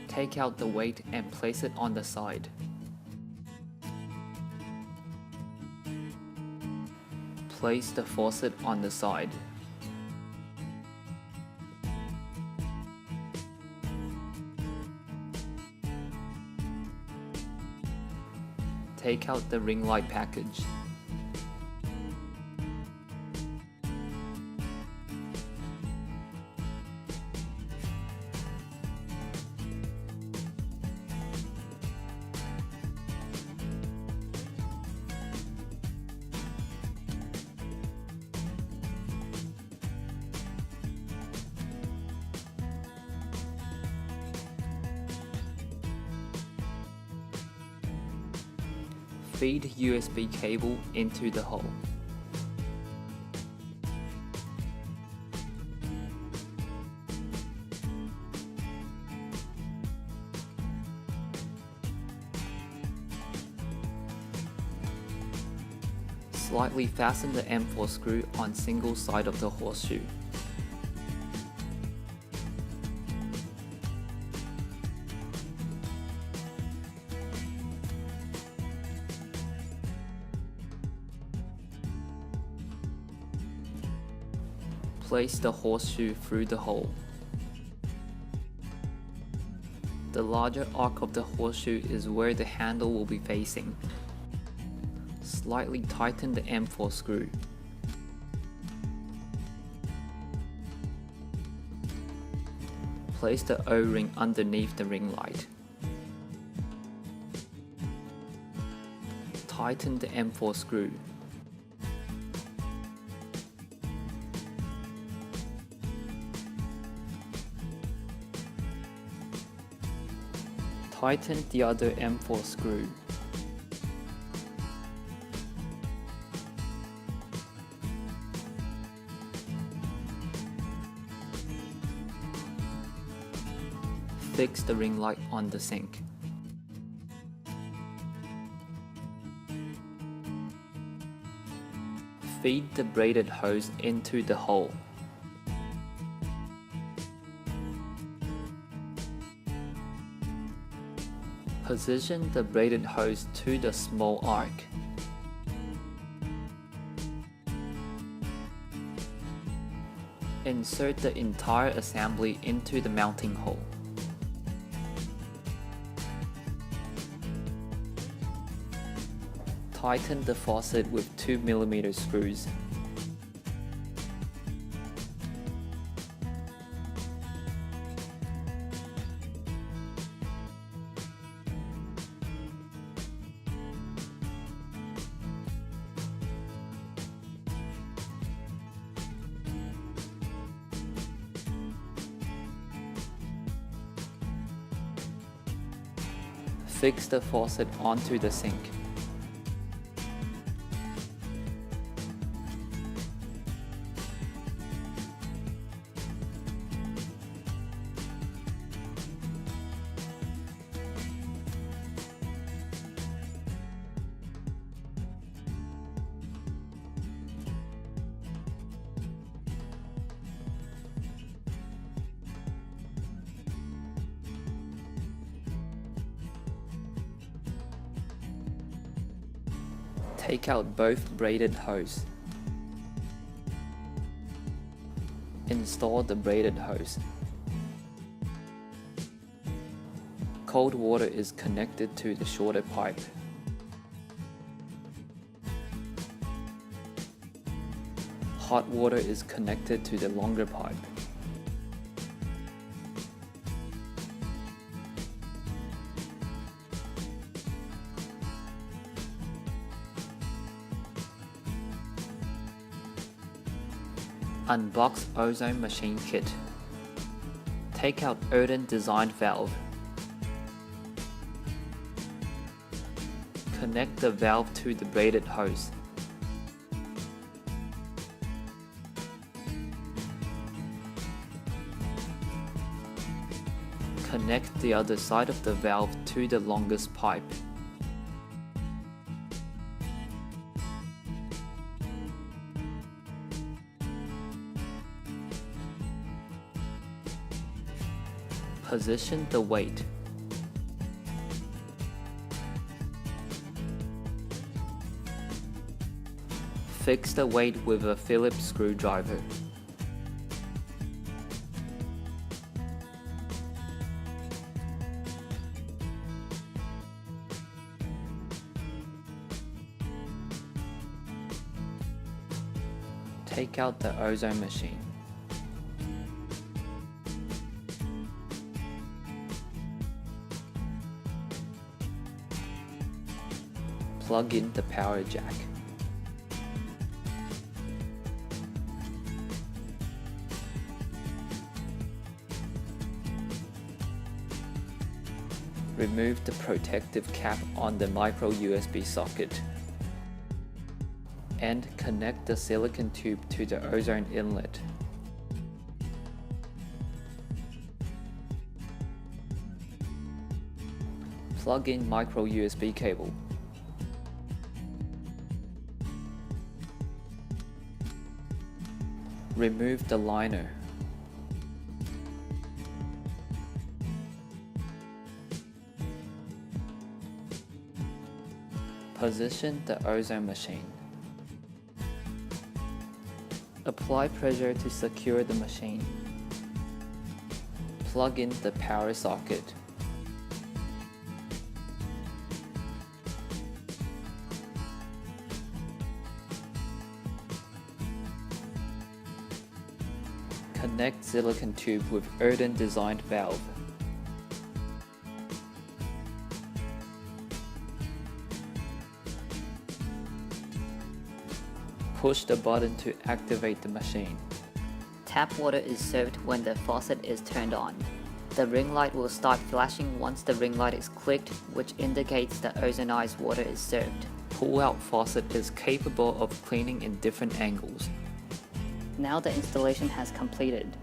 Take out the weight and place it on the side. Place the faucet on the side. Take out the ring light package. Feed USB cable into the hole. Slightly fasten the M4 screw on single side of the horseshoe. Place the horseshoe through the hole. The larger arc of the horseshoe is where the handle will be facing. Slightly tighten the M4 screw. Place the O-ring underneath the ring light. Tighten the M4 screw. Tighten the other M4 screw. Fix the ring light on the sink. Feed the braided hose into the hole. Position the braided hose to the small arc. Insert the entire assembly into the mounting hole. Tighten the faucet with 2mm screws. Fix the faucet onto the sink. Take out both braided hose. Install the braided hose. Cold water is connected to the shorter pipe. Hot water is connected to the longer pipe. Unbox Ozone machine kit. Take out Ozone designed valve. Connect the valve to the braided hose. Connect the other side of the valve to the longest pipe. Position the weight. Fix the weight with a Phillips screwdriver. Take out the ozone machine. Plug in the power jack. Remove the protective cap on the micro USB socket and connect the silicone tube to the ozone inlet. Plug in micro USB cable. Remove the liner. Position the ozone machine. Apply pressure to secure the machine. Plug in the power socket. Connect silicone tube with Ozone designed valve. Push the button to activate the machine. Tap water is served when the faucet is turned on. The ring light will start flashing once the ring light is clicked, which indicates the ozonized water is served. Pull-out faucet is capable of cleaning in different angles. Now the installation has completed.